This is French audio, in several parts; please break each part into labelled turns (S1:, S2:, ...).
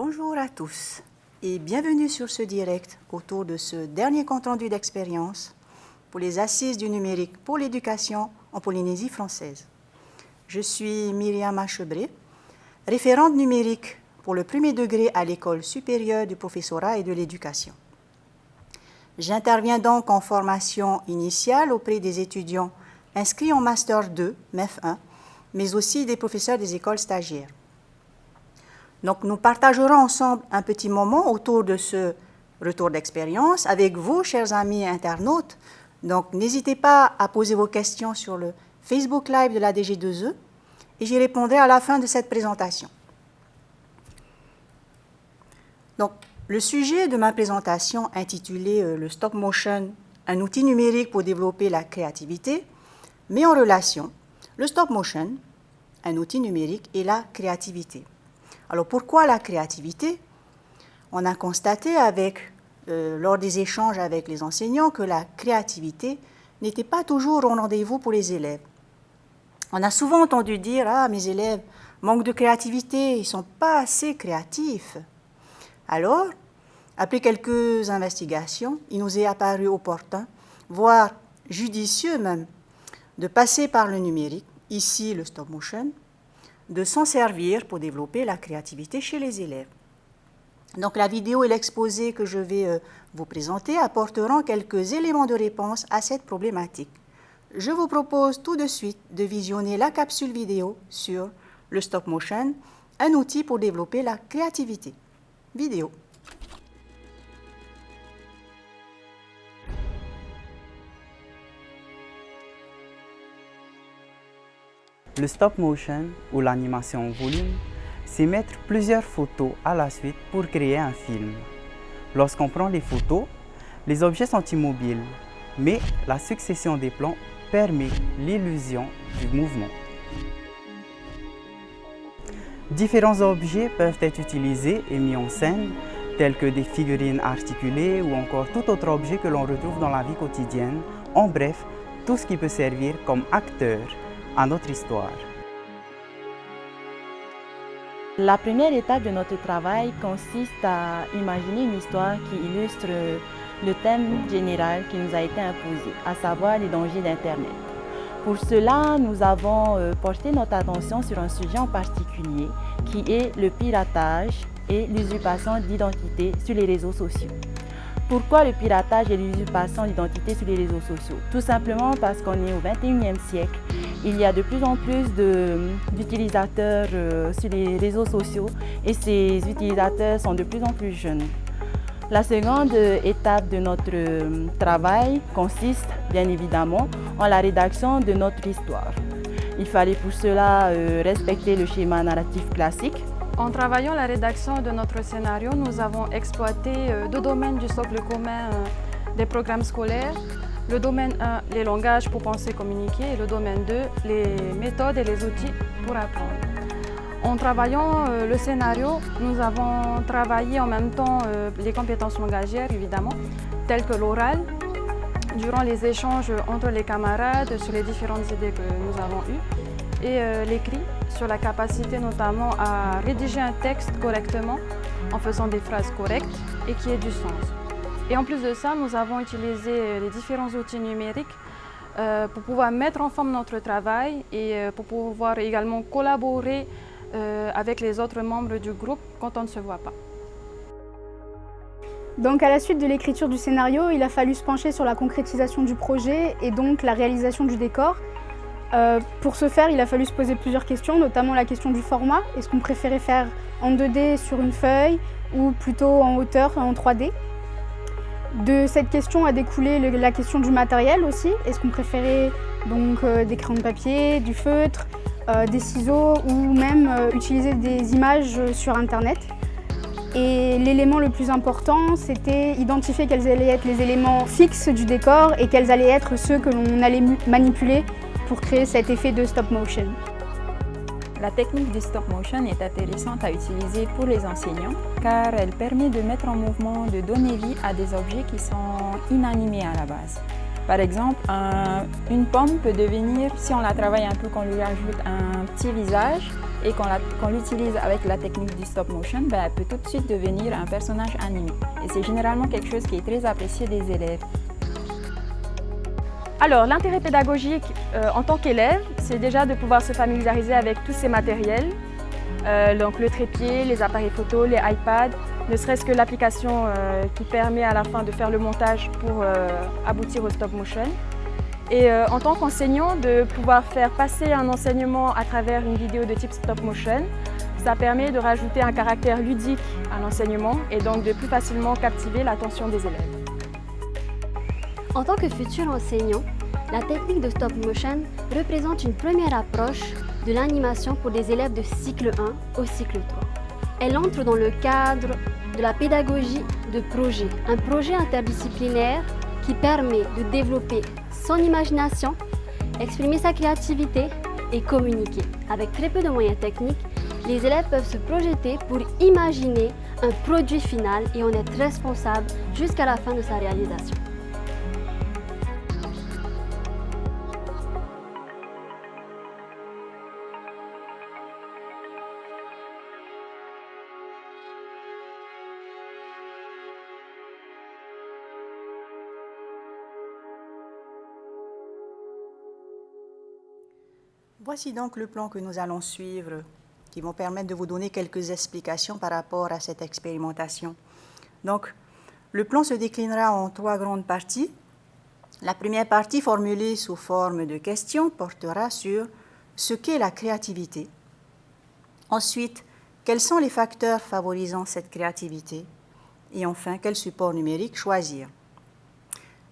S1: Bonjour à tous et bienvenue sur ce direct autour de ce dernier compte-rendu d'expérience pour les assises du numérique pour l'éducation en Polynésie française. Je suis Myriam Achebré, référente numérique pour le premier degré à l'École supérieure du professorat et de l'éducation. J'interviens donc en formation initiale auprès des étudiants inscrits en Master 2, MEF 1, mais aussi des professeurs des écoles stagiaires. Donc, nous partagerons ensemble un petit moment autour de ce retour d'expérience avec vous, chers amis internautes. Donc, n'hésitez pas à poser vos questions sur le Facebook Live de la DG2E et j'y répondrai à la fin de cette présentation. Donc, le sujet de ma présentation intitulée « Le stop motion, un outil numérique pour développer la créativité » met en relation le stop motion, un outil numérique, et la créativité. Alors, pourquoi la créativité? On a constaté lors des échanges avec les enseignants que la créativité n'était pas toujours au rendez-vous pour les élèves. On a souvent entendu dire « Ah, mes élèves manquent de créativité, ils ne sont pas assez créatifs ». Alors, après quelques investigations, il nous est apparu opportun, voire judicieux même, de passer par le numérique, ici le stop motion, de s'en servir pour développer la créativité chez les élèves. Donc la vidéo et l'exposé que je vais vous présenter apporteront quelques éléments de réponse à cette problématique. Je vous propose tout de suite de visionner la capsule vidéo sur le stop motion, un outil pour développer la créativité. Vidéo.
S2: Le stop motion ou l'animation en volume, c'est mettre plusieurs photos à la suite pour créer un film. Lorsqu'on prend les photos, les objets sont immobiles, mais la succession des plans permet l'illusion du mouvement. Différents objets peuvent être utilisés et mis en scène, tels que des figurines articulées ou encore tout autre objet que l'on retrouve dans la vie quotidienne, en bref, tout ce qui peut servir comme acteur à notre histoire.
S3: La première étape de notre travail consiste à imaginer une histoire qui illustre le thème général qui nous a été imposé, à savoir les dangers d'Internet. Pour cela, nous avons porté notre attention sur un sujet en particulier qui est le piratage et l'usurpation d'identité sur les réseaux sociaux. Pourquoi le piratage et l'usurpation d'identité sur les réseaux sociaux? Tout simplement parce qu'on est au XXIe siècle. Il y a de plus en plus d'utilisateurs sur les réseaux sociaux et ces utilisateurs sont de plus en plus jeunes. La seconde étape de notre travail consiste bien évidemment en la rédaction de notre histoire. Il fallait pour cela respecter le schéma narratif classique.
S4: En travaillant la rédaction de notre scénario, nous avons exploité deux domaines du socle commun des programmes scolaires. Le domaine 1, les langages pour penser et communiquer, et le domaine 2, les méthodes et les outils pour apprendre. En travaillant le scénario, nous avons travaillé en même temps les compétences langagières, évidemment, telles que l'oral, durant les échanges entre les camarades sur les différentes idées que nous avons eues, et l'écrit, sur la capacité notamment à rédiger un texte correctement en faisant des phrases correctes et qui ait du sens. Et en plus de ça, nous avons utilisé les différents outils numériques pour pouvoir mettre en forme notre travail et pour pouvoir également collaborer avec les autres membres du groupe quand on ne se voit pas.
S5: Donc à la suite de l'écriture du scénario, il a fallu se pencher sur la concrétisation du projet et donc la réalisation du décor. Pour ce faire, il a fallu se poser plusieurs questions, notamment la question du format. Est-ce qu'on préférait faire en 2D sur une feuille ou plutôt en hauteur, en 3D? De cette question a découlé la question du matériel aussi. Est-ce qu'on préférait donc des crayons de papier, du feutre, des ciseaux ou même utiliser des images sur Internet? Et l'élément le plus important, c'était identifier quels allaient être les éléments fixes du décor et quels allaient être ceux que l'on allait manipuler pour créer cet effet de stop motion.
S6: La technique du stop motion est intéressante à utiliser pour les enseignants car elle permet de mettre en mouvement, de donner vie à des objets qui sont inanimés à la base. Par exemple, une pomme peut devenir, si on la travaille un peu, qu'on lui ajoute un petit visage, et qu'on l'utilise avec la technique du stop motion, elle peut tout de suite devenir un personnage animé. Et c'est généralement quelque chose qui est très apprécié des élèves.
S4: Alors, l'intérêt pédagogique en tant qu'élève, c'est déjà de pouvoir se familiariser avec tous ces matériels, donc le trépied, les appareils photo, les iPads, ne serait-ce que l'application qui permet à la fin de faire le montage pour aboutir au stop motion. Et en tant qu'enseignant, de pouvoir faire passer un enseignement à travers une vidéo de type stop motion, ça permet de rajouter un caractère ludique à l'enseignement et donc de plus facilement captiver l'attention des élèves.
S7: En tant que futur enseignant, la technique de stop motion représente une première approche de l'animation pour des élèves de cycle 1 au cycle 3. Elle entre dans le cadre de la pédagogie de projet, un projet interdisciplinaire qui permet de développer son imagination, exprimer sa créativité et communiquer. Avec très peu de moyens techniques, les élèves peuvent se projeter pour imaginer un produit final et en être responsables jusqu'à la fin de sa réalisation.
S1: Voici donc le plan que nous allons suivre, qui vont permettre de vous donner quelques explications par rapport à cette expérimentation. Donc, le plan se déclinera en 3 grandes parties. La première partie, formulée sous forme de questions, portera sur ce qu'est la créativité. Ensuite, quels sont les facteurs favorisant cette créativité? Et enfin, quel support numérique choisir?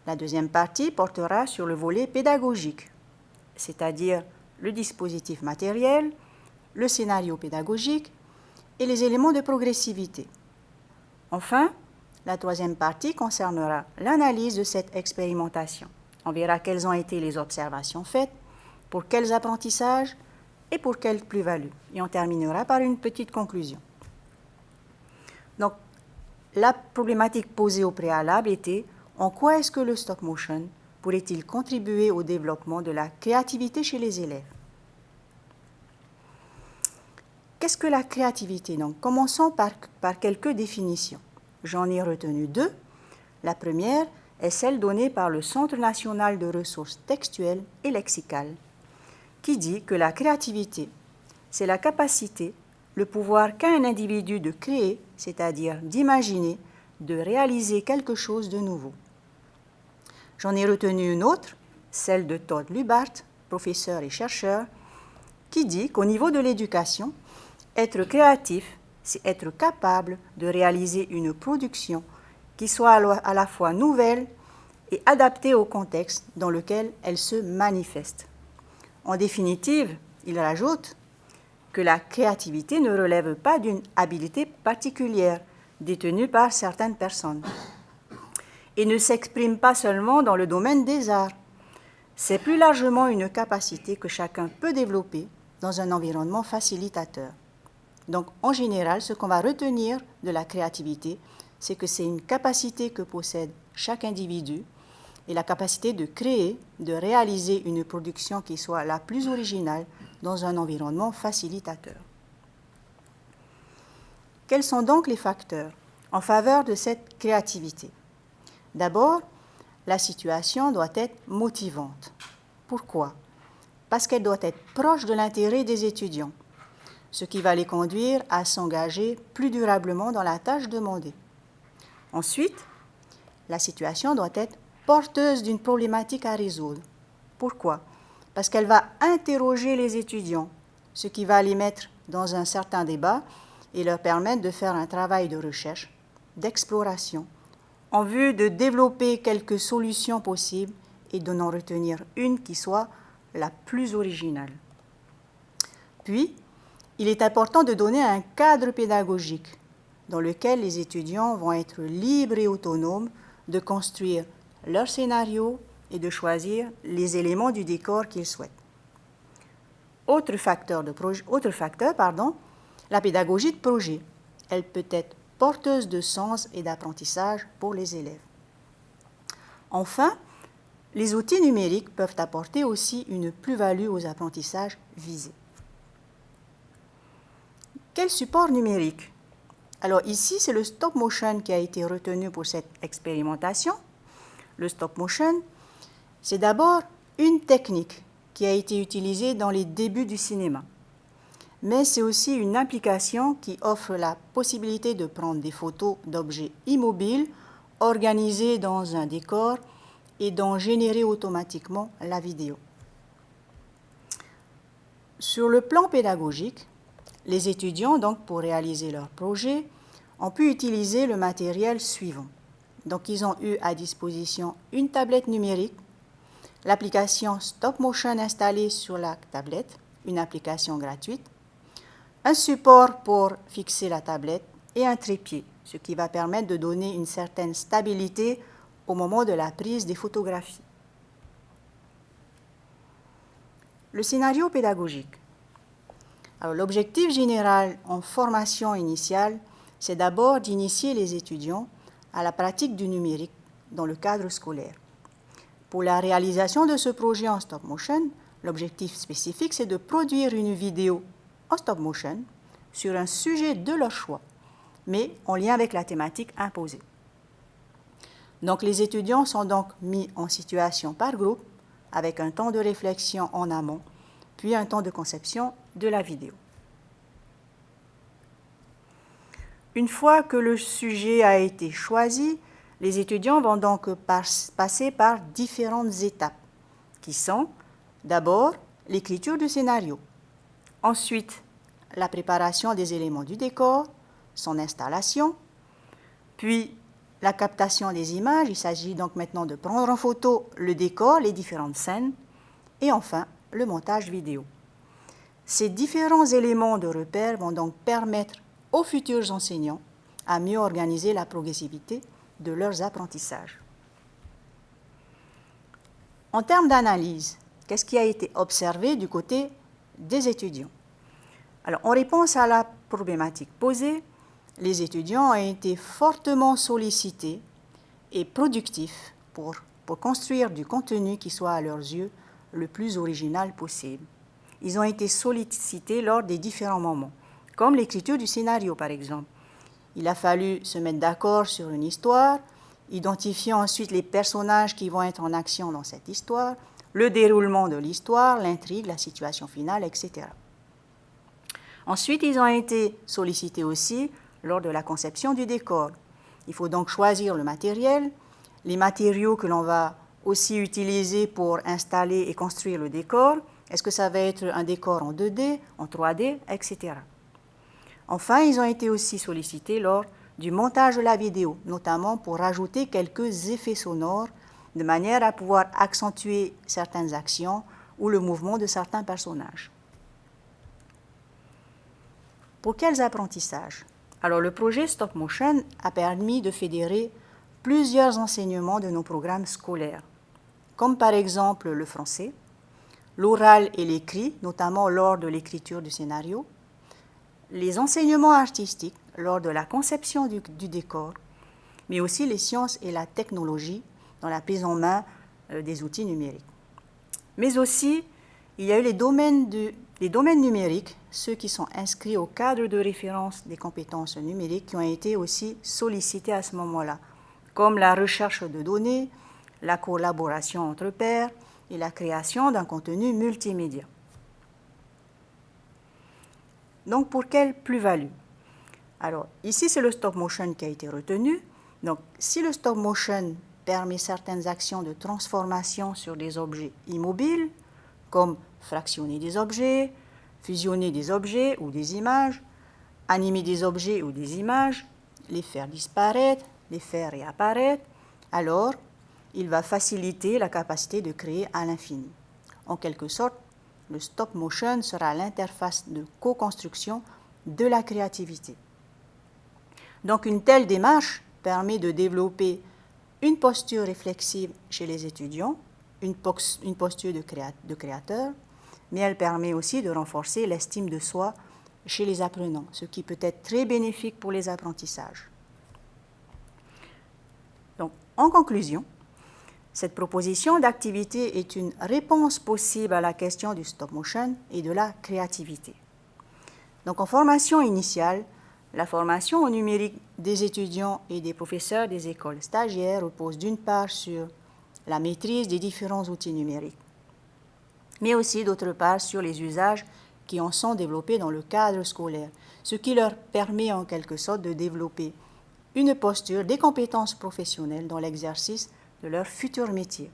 S1: La deuxième partie portera sur le volet pédagogique, c'est-à-dire le dispositif matériel, le scénario pédagogique et les éléments de progressivité. Enfin, la troisième partie concernera l'analyse de cette expérimentation. On verra quelles ont été les observations faites, pour quels apprentissages et pour quelles plus-values. Et on terminera par une petite conclusion. Donc, la problématique posée au préalable était en quoi est-ce que le stop motion pourrait-il contribuer au développement de la créativité chez les élèves? Qu'est-ce que la créativité? Donc, commençons par quelques définitions. J'en ai retenu 2. La première est celle donnée par le Centre national de ressources textuelles et lexicales, qui dit que la créativité, c'est la capacité, le pouvoir qu'a un individu de créer, c'est-à-dire d'imaginer, de réaliser quelque chose de nouveau. J'en ai retenu une autre, celle de Todd Lubart, professeur et chercheur, qui dit qu'au niveau de l'éducation, être créatif, c'est être capable de réaliser une production qui soit à la fois nouvelle et adaptée au contexte dans lequel elle se manifeste. En définitive, il rajoute que la créativité ne relève pas d'une habileté particulière détenue par certaines personnes et ne s'exprime pas seulement dans le domaine des arts. C'est plus largement une capacité que chacun peut développer dans un environnement facilitateur. Donc, en général, ce qu'on va retenir de la créativité, c'est que c'est une capacité que possède chaque individu et la capacité de créer, de réaliser une production qui soit la plus originale dans un environnement facilitateur. Quels sont donc les facteurs en faveur de cette créativité? D'abord, la situation doit être motivante. Pourquoi? Parce qu'elle doit être proche de l'intérêt des étudiants, ce qui va les conduire à s'engager plus durablement dans la tâche demandée. Ensuite, la situation doit être porteuse d'une problématique à résoudre. Pourquoi? Parce qu'elle va interroger les étudiants, ce qui va les mettre dans un certain débat et leur permettre de faire un travail de recherche, d'exploration, en vue de développer quelques solutions possibles et de n'en retenir une qui soit la plus originale. Puis, il est important de donner un cadre pédagogique dans lequel les étudiants vont être libres et autonomes de construire leur scénario et de choisir les éléments du décor qu'ils souhaitent. Autre facteur, la pédagogie de projet. Elle peut être porteuse de sens et d'apprentissage pour les élèves. Enfin, les outils numériques peuvent apporter aussi une plus-value aux apprentissages visés. quel support numérique? Alors ici, c'est le stop motion qui a été retenu pour cette expérimentation. Le stop motion, c'est d'abord une technique qui a été utilisée dans les débuts du cinéma. Mais c'est aussi une application qui offre la possibilité de prendre des photos d'objets immobiles organisés dans un décor et d'en générer automatiquement la vidéo. Sur le plan pédagogique, les étudiants, donc, pour réaliser leur projet, ont pu utiliser le matériel suivant. Donc, ils ont eu à disposition une tablette numérique, l'application Stop Motion installée sur la tablette, une application gratuite, un support pour fixer la tablette et un trépied, ce qui va permettre de donner une certaine stabilité au moment de la prise des photographies. Le scénario pédagogique. Alors, l'objectif général en formation initiale, c'est d'abord d'initier les étudiants à la pratique du numérique dans le cadre scolaire. Pour la réalisation de ce projet en stop motion, l'objectif spécifique, c'est de produire une vidéo en stop motion sur un sujet de leur choix, mais en lien avec la thématique imposée. Donc, les étudiants sont donc mis en situation par groupe, avec un temps de réflexion en amont, puis un temps de conception de la vidéo. Une fois que le sujet a été choisi, les étudiants vont donc passer par différentes étapes, qui sont d'abord l'écriture du scénario, ensuite la préparation des éléments du décor, son installation, puis la captation des images. Il s'agit donc maintenant de prendre en photo le décor, les différentes scènes, et enfin le montage vidéo. Ces différents éléments de repère vont donc permettre aux futurs enseignants à mieux organiser la progressivité de leurs apprentissages. En termes d'analyse, qu'est-ce qui a été observé du côté des étudiants? Alors, en réponse à la problématique posée, les étudiants ont été fortement sollicités et productifs pour construire du contenu qui soit à leurs yeux le plus original possible. Ils ont été sollicités lors des différents moments, comme l'écriture du scénario par exemple. Il a fallu se mettre d'accord sur une histoire, identifier ensuite les personnages qui vont être en action dans cette histoire, le déroulement de l'histoire, l'intrigue, la situation finale, etc. Ensuite, ils ont été sollicités aussi lors de la conception du décor. Il faut donc choisir le matériel, les matériaux que l'on va aussi utiliser pour installer et construire le décor. Est-ce que ça va être un décor en 2D, en 3D, etc. Enfin, ils ont été aussi sollicités lors du montage de la vidéo, notamment pour rajouter quelques effets sonores de manière à pouvoir accentuer certaines actions ou le mouvement de certains personnages. Pour quels apprentissages? Alors, le projet Stop Motion a permis de fédérer plusieurs enseignements de nos programmes scolaires, comme par exemple le français, l'oral et l'écrit, notamment lors de l'écriture du scénario, les enseignements artistiques lors de la conception du décor, mais aussi les sciences et la technologie dans la prise en main des outils numériques. Mais aussi, il y a eu les domaines numériques, ceux qui sont inscrits au cadre de référence des compétences numériques, qui ont été aussi sollicités à ce moment-là, comme la recherche de données, la collaboration entre pairs et la création d'un contenu multimédia. Donc, pour quelle plus-value? Alors, ici, c'est le stop motion qui a été retenu. Donc, si le stop motion permet certaines actions de transformation sur des objets immobiles, comme fractionner des objets, fusionner des objets ou des images, animer des objets ou des images, les faire disparaître, les faire réapparaître, alors il va faciliter la capacité de créer à l'infini. En quelque sorte, le stop motion sera l'interface de co-construction de la créativité. Donc une telle démarche permet de développer une posture réflexive chez les étudiants, une posture de créateur, mais elle permet aussi de renforcer l'estime de soi chez les apprenants, ce qui peut être très bénéfique pour les apprentissages. Donc, en conclusion, cette proposition d'activité est une réponse possible à la question du stop motion et de la créativité. Donc en formation initiale, la formation au numérique des étudiants et des professeurs des écoles stagiaires repose d'une part sur la maîtrise des différents outils numériques, mais aussi d'autre part sur les usages qui en sont développés dans le cadre scolaire, ce qui leur permet en quelque sorte de développer une posture, des compétences professionnelles dans l'exercice de leur futur métier.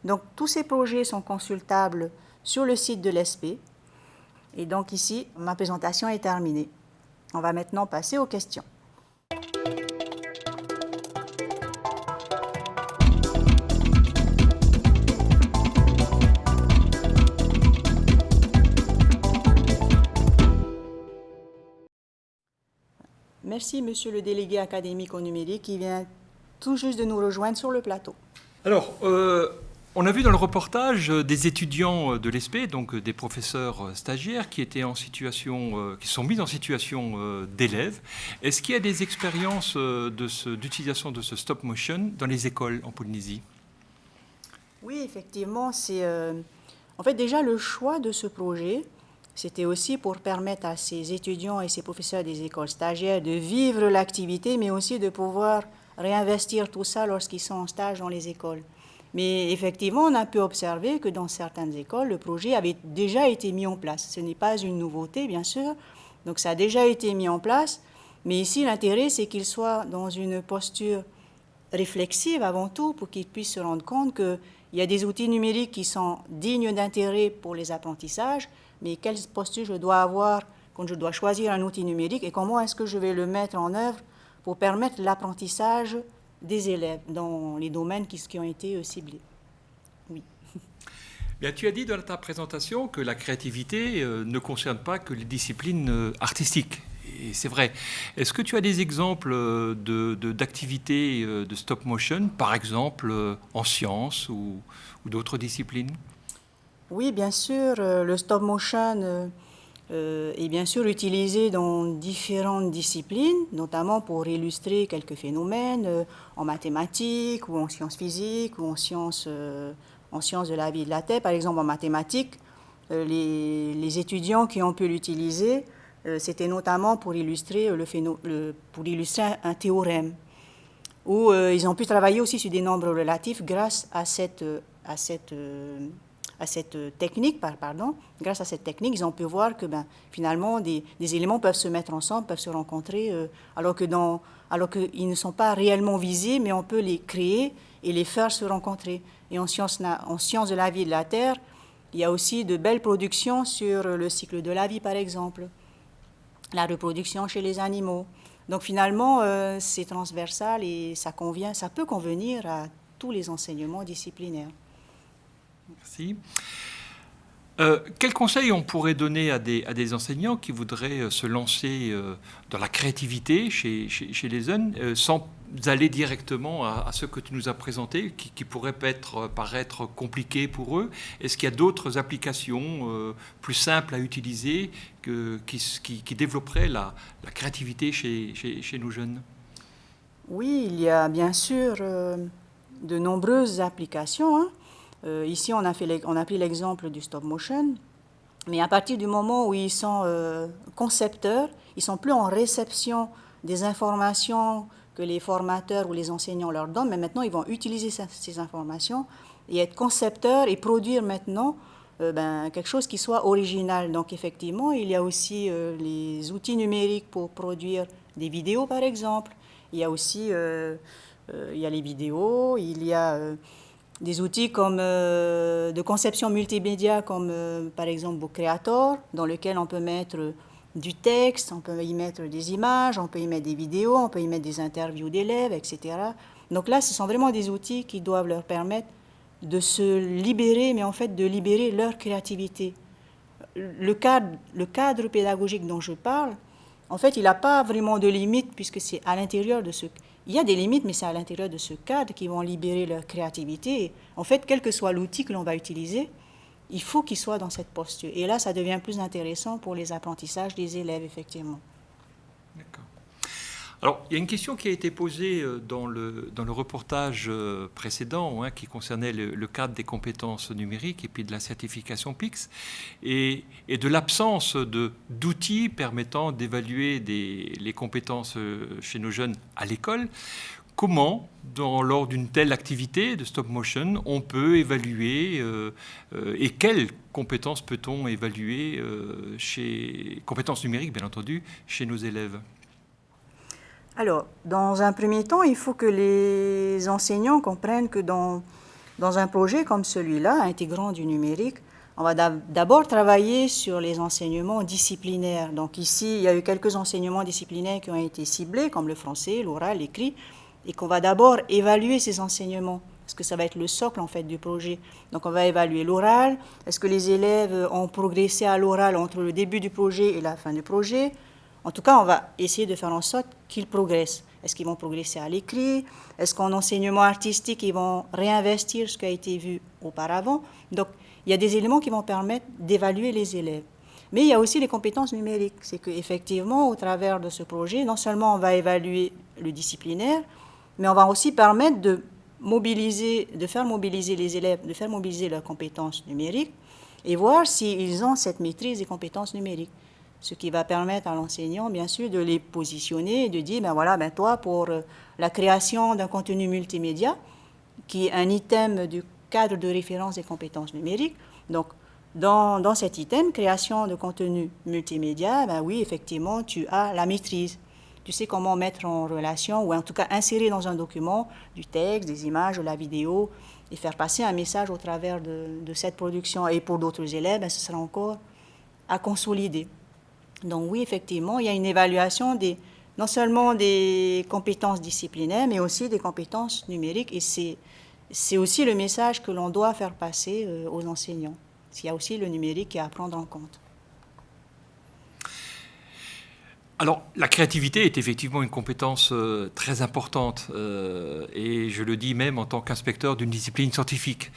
S1: Donc tous ces projets sont consultables sur le site de l'ESP. Et donc ici, ma présentation est terminée. On va maintenant passer aux questions. Merci, monsieur le délégué académique au numérique qui vient tout juste de nous rejoindre sur le plateau.
S8: Alors, on a vu dans le reportage des étudiants de l'ESP, donc des professeurs stagiaires qui étaient en situation, qui sont mis en situation d'élèves. Est-ce qu'il y a des expériences d'utilisation de ce stop motion dans les écoles en Polynésie?
S1: Oui, effectivement, c'est en fait déjà le choix de ce projet. C'était aussi pour permettre à ces étudiants et ces professeurs des écoles stagiaires de vivre l'activité, mais aussi de pouvoir réinvestir tout ça lorsqu'ils sont en stage dans les écoles. Mais effectivement, on a pu observer que dans certaines écoles, le projet avait déjà été mis en place. Ce n'est pas une nouveauté, bien sûr, donc ça a déjà été mis en place. Mais ici, l'intérêt, c'est qu'il soit dans une posture réflexive avant tout, pour qu'ils puissent se rendre compte qu'il y a des outils numériques qui sont dignes d'intérêt pour les apprentissages, mais quelle posture je dois avoir quand je dois choisir un outil numérique et comment est-ce que je vais le mettre en œuvre pour permettre l'apprentissage des élèves dans les domaines qui ont été ciblés. Oui.
S8: Bien, tu as dit dans ta présentation que la créativité ne concerne pas que les disciplines artistiques. Et c'est vrai. Est-ce que tu as des exemples d'activités de stop motion, par exemple en sciences ou d'autres disciplines?
S1: Oui, bien sûr. Le stop motion est bien sûr utilisé dans différentes disciplines, notamment pour illustrer quelques phénomènes en mathématiques ou en sciences physiques ou en sciences de la vie et de la Terre. Par exemple, en mathématiques, les étudiants qui ont pu l'utiliser, c'était notamment pour illustrer, pour illustrer un théorème, où ils ont pu travailler aussi sur des nombres relatifs grâce à cette technique, grâce à cette technique, ils ont pu voir que finalement des éléments peuvent se mettre ensemble, peuvent se rencontrer, alors qu'ils ne sont pas réellement visibles, mais on peut les créer et les faire se rencontrer. Et en sciences de la vie et de la Terre, il y a aussi de belles productions sur le cycle de la vie, par exemple, la reproduction chez les animaux. Donc finalement, c'est transversal et ça peut convenir à tous les enseignements disciplinaires.
S8: Merci. Quels conseils on pourrait donner à des enseignants qui voudraient se lancer dans la créativité chez les jeunes, sans aller directement à ce que tu nous as présenté, qui pourrait paraître compliqué pour eux? Est-ce qu'il y a d'autres applications plus simples à utiliser qui développeraient la créativité chez nos jeunes?
S1: Oui, il y a bien sûr de nombreuses applications, hein. Ici, on a pris l'exemple du stop motion, mais à partir du moment où ils sont concepteurs, ils ne sont plus en réception des informations que les formateurs ou les enseignants leur donnent, mais maintenant, ils vont utiliser ces informations et être concepteurs et produire maintenant quelque chose qui soit original. Donc, effectivement, il y a aussi les outils numériques pour produire des vidéos, par exemple. Il y a aussi il y a les vidéos, il y a des outils comme de conception multimédia comme par exemple Book Creator, dans lequel on peut mettre du texte, on peut y mettre des images, on peut y mettre des vidéos, on peut y mettre des interviews d'élèves, etc. Donc là, ce sont vraiment des outils qui doivent leur permettre de se libérer, mais en fait de libérer leur créativité. Le cadre pédagogique dont je parle, en fait, il n'a pas vraiment de limite puisque c'est à l'intérieur de ce... Il y a des limites, mais c'est à l'intérieur de ce cadre qu'ils vont libérer leur créativité. Et en fait, quel que soit l'outil que l'on va utiliser, il faut qu'il soit dans cette posture. Et là, ça devient plus intéressant pour les apprentissages des élèves, effectivement.
S8: D'accord. Alors, il y a une question qui a été posée dans le reportage précédent, qui concernait le cadre des compétences numériques et puis de la certification PICS et de l'absence d'outils permettant d'évaluer les compétences chez nos jeunes à l'école. Comment, lors d'une telle activité de stop motion, on peut évaluer et quelles compétences peut-on évaluer compétences numériques, bien entendu, chez nos élèves?
S1: Alors, dans un premier temps, il faut que les enseignants comprennent que dans un projet comme celui-là, intégrant du numérique, on va d'abord travailler sur les enseignements disciplinaires. Donc ici, il y a eu quelques enseignements disciplinaires qui ont été ciblés, comme le français, l'oral, l'écrit, et qu'on va d'abord évaluer ces enseignements, parce que ça va être le socle en fait du projet. Donc on va évaluer l'oral. Est-ce que les élèves ont progressé à l'oral entre le début du projet et la fin du projet? En tout cas, on va essayer de faire en sorte qu'ils progressent. Est-ce qu'ils vont progresser à l'écrit? Est-ce qu'en enseignement artistique, ils vont réinvestir ce qui a été vu auparavant? Donc il y a des éléments qui vont permettre d'évaluer les élèves. Mais il y a aussi les compétences numériques. C'est qu'effectivement, au travers de ce projet, non seulement on va évaluer le disciplinaire, mais on va aussi permettre de faire mobiliser les élèves, de faire mobiliser leurs compétences numériques et voir s'ils ont cette maîtrise des compétences numériques. Ce qui va permettre à l'enseignant, bien sûr, de les positionner et de dire, ben voilà, ben toi, pour la création d'un contenu multimédia, qui est un item du cadre de référence des compétences numériques, donc dans cet item, création de contenu multimédia, ben oui, effectivement, tu as la maîtrise. Tu sais comment mettre en relation, ou en tout cas insérer dans un document du texte, des images, de la vidéo, et faire passer un message au travers de cette production. Et pour d'autres élèves, ben, ce sera encore à consolider. Donc oui, effectivement, il y a une évaluation non seulement des compétences disciplinaires, mais aussi des compétences numériques. Et c'est aussi le message que l'on doit faire passer aux enseignants. Il y a aussi le numérique qui est à prendre en compte.
S8: Alors, la créativité est effectivement une compétence très importante et je le dis même en tant qu'inspecteur d'une discipline scientifique.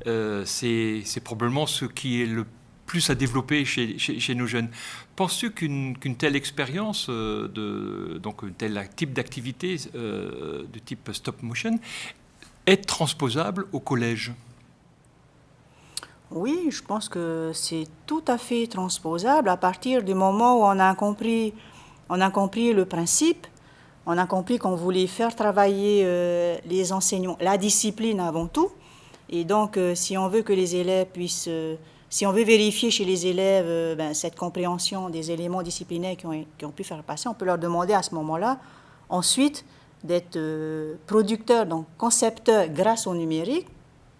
S8: C'est probablement ce qui est le plus à développer chez nos jeunes. Penses-tu qu'une telle expérience, donc un tel type d'activité de type stop motion, est transposable au collège?
S1: Oui, je pense que c'est tout à fait transposable à partir du moment où on a compris le principe, on a compris qu'on voulait faire travailler les enseignants, la discipline avant tout. Et donc, si on veut que les élèves puissent, si on veut vérifier chez les élèves cette compréhension des éléments disciplinaires qui ont pu faire passer, on peut leur demander à ce moment-là, ensuite, d'être producteurs, donc concepteurs grâce au numérique,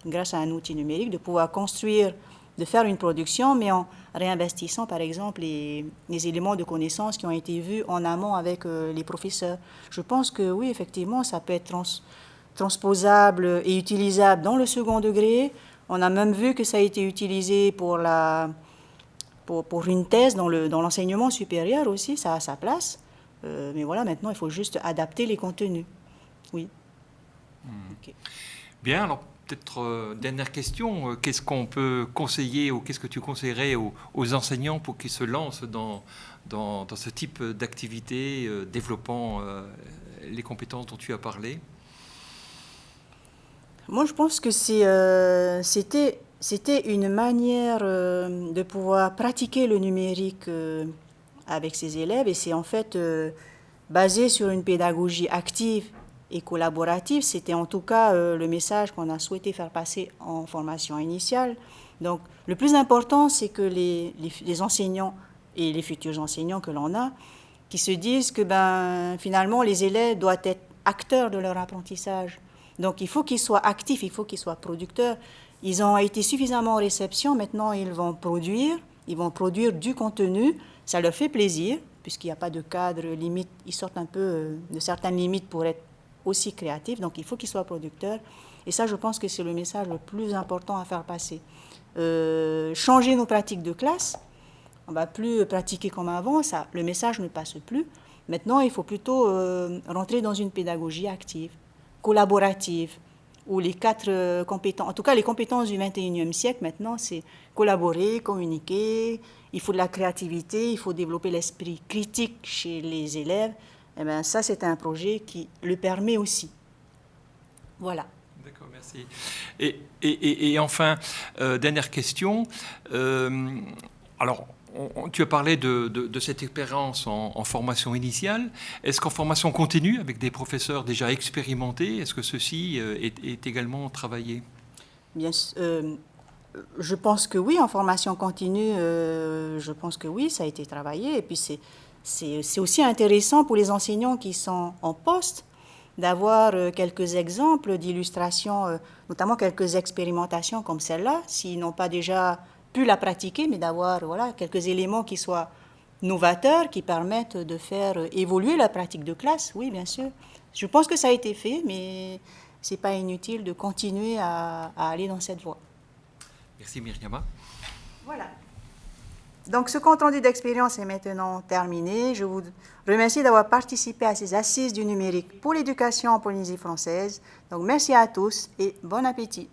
S1: grâce à un outil numérique, de pouvoir construire, de faire une production, mais en réinvestissant, par exemple, les éléments de connaissance qui ont été vus en amont avec les professeurs. Je pense que oui, effectivement, ça peut être transposable et utilisable dans le second degré. On a même vu que ça a été utilisé pour une thèse dans l'enseignement supérieur aussi, ça a sa place. Mais voilà, maintenant, il faut juste adapter les contenus. Oui.
S8: Okay. Bien, alors peut-être dernière question, qu'est-ce qu'on peut conseiller ou qu'est-ce que tu conseillerais aux enseignants pour qu'ils se lancent dans ce type d'activité développant les compétences dont tu as parlé?
S1: Moi, je pense que c'était une manière de pouvoir pratiquer le numérique avec ses élèves et c'est en fait basé sur une pédagogie active et collaborative. C'était en tout cas le message qu'on a souhaité faire passer en formation initiale. Donc, le plus important, c'est que les enseignants et les futurs enseignants que l'on a, qui se disent que finalement, les élèves doivent être acteurs de leur apprentissage. Donc, il faut qu'ils soient actifs, il faut qu'ils soient producteurs. Ils ont été suffisamment en réception, maintenant ils vont produire du contenu. Ça leur fait plaisir, puisqu'il n'y a pas de cadre limite. Ils sortent un peu de certaines limites pour être aussi créatifs. Donc, il faut qu'ils soient producteurs. Et ça, je pense que c'est le message le plus important à faire passer. Changer nos pratiques de classe. On ne va plus pratiquer comme avant. Ça, le message ne passe plus. Maintenant, il faut plutôt rentrer dans une pédagogie active, collaborative, où les 4 compétences, en tout cas les compétences du 21e siècle maintenant, c'est collaborer, communiquer, il faut de la créativité, il faut développer l'esprit critique chez les élèves. eh bien, ça, c'est un projet qui le permet aussi. Voilà.
S8: D'accord, merci. Et enfin, dernière question. Alors, tu as parlé de cette expérience en formation initiale. Est-ce qu'en formation continue, avec des professeurs déjà expérimentés, est-ce que ceci est également travaillé?
S1: Bien, je pense que oui, en formation continue, je pense que oui, ça a été travaillé. Et puis, c'est aussi intéressant pour les enseignants qui sont en poste d'avoir quelques exemples d'illustrations, notamment quelques expérimentations comme celle-là, s'ils n'ont pas déjà pu la pratiquer, mais d'avoir quelques éléments qui soient novateurs, qui permettent de faire évoluer la pratique de classe. Oui, bien sûr. Je pense que ça a été fait, mais ce n'est pas inutile de continuer à aller dans cette voie.
S8: Merci Myriama.
S1: Voilà. Donc ce compte-rendu d'expérience est maintenant terminé. Je vous remercie d'avoir participé à ces assises du numérique pour l'éducation en Polynésie française. Donc merci à tous et bon appétit.